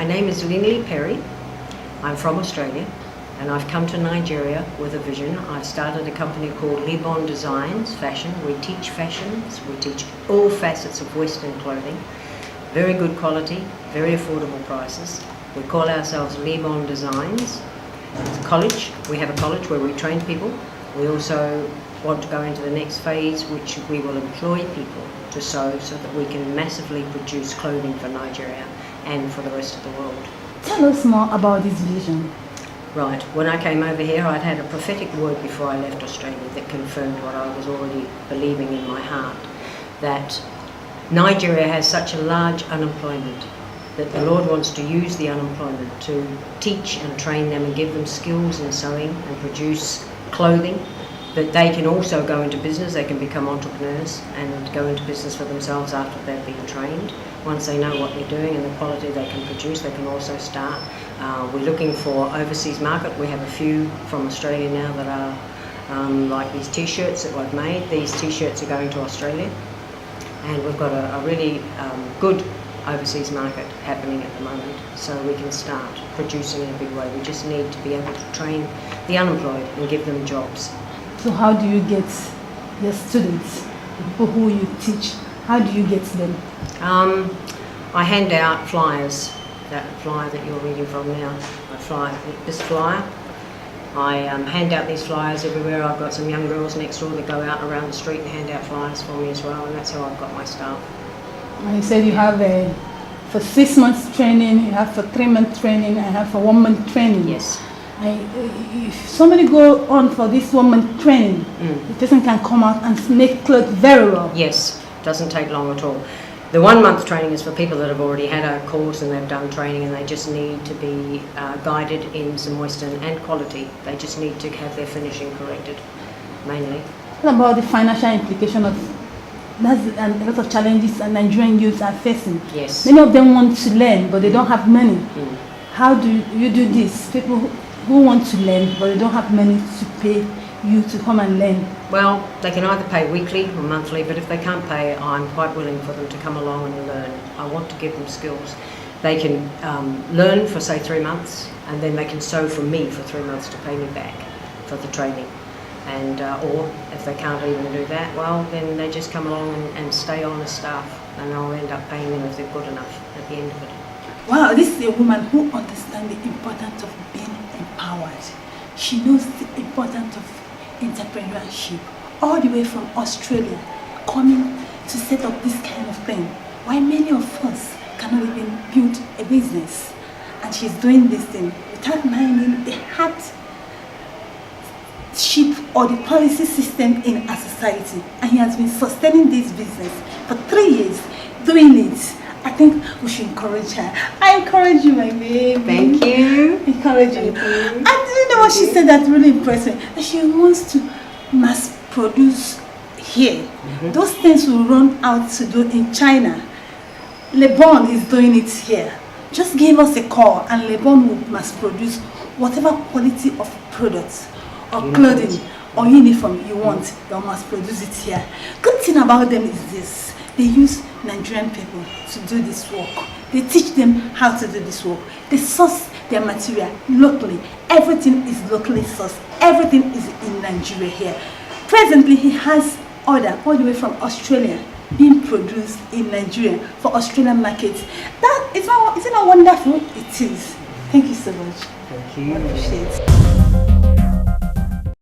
My name is Linley Perry. I'm from Australia and I've come to Nigeria with a vision. I've started a company called Leybon Designs Fashion. We teach fashions, we teach all facets of Western clothing. Very good quality, very affordable prices. We call ourselves Leybon Designs. It's a college. We have a college where we train people. We also want to go into the next phase, which we will employ people to sew so that we can massively produce clothing for Nigeria and for the rest of the world. Tell us more about this vision. Right, when I came over here I'd had a prophetic word before I left Australia that confirmed what I was already believing in my heart, that Nigeria has such a large unemployment that the Lord wants to use the unemployment to teach and train them and give them skills in sewing and produce clothing, that they can also go into business, they can become entrepreneurs and go into business for themselves after they've been trained. Once they know what they're doing and the quality they can produce, they can also start. We're looking for overseas market. We have a few from Australia now that are like these t-shirts that we've made. These t-shirts are going to Australia and we've got a really good overseas market happening at the moment, so we can start producing in a big way. We just need to be able to train the unemployed and give them jobs. So how do you get your students, people who you teach, how do you get them? I hand out flyers, that flyer that you're reading from now, this flyer. I hand out these flyers everywhere. I've got some young girls next door that go out around the street and hand out flyers for me as well, and that's how I've got my staff. And you said you have for 6 months training, you have for 3 month training, and have for 1 month training. Yes. If somebody go on for this 1 month training, the person can come out and make clothes very well. Yes, doesn't take long at all. The 1 month training is for people that have already had a course and they've done training and they just need to be guided in some Western and quality. They just need to have their finishing corrected, mainly. What about the financial implication of that's a lot of challenges that Nigerian youths are facing? Yes. Many of them want to learn, but they don't have money. How do you do this? People who want to learn, but they don't have money to pay you to come and learn. Well, they can either pay weekly or monthly, but if they can't pay, I'm quite willing for them to come along and learn. I want to give them skills. They can learn for, say, 3 months, and then they can sew from me for 3 months to pay me back for the training. And or if they can't even do that, well, then they just come along and stay on as staff, and I'll end up paying them if they're good enough at the end of it. Wow, this is a woman who understands the importance of being empowered. She knows the importance of entrepreneurship, all the way from Australia, coming to set up this kind of thing. Why many of us cannot even build a business, and she's doing this thing without minding the hardship or the policy system in our society. And he has been sustaining this business for 3 years, doing it. I think we should encourage her. I encourage you, my baby. Thank you. Encourage you. And you know what she said that really impressed me? That she wants to mass produce here. Those things will run out to do in China. Leybon is doing it here. Just give us a call and Leybon will mass produce whatever quality of products or clothing or uniform you want. They'll mass produce it here. Good thing about them is this. They use Nigerian people to do this work. They teach them how to do this work. They source their material locally. Everything is locally sourced. Everything is in Nigeria here. Presently, he has order all the way from Australia being produced in Nigeria for Australian markets. That is not wonderful? It is. Thank you so much. Thank you. I appreciate it.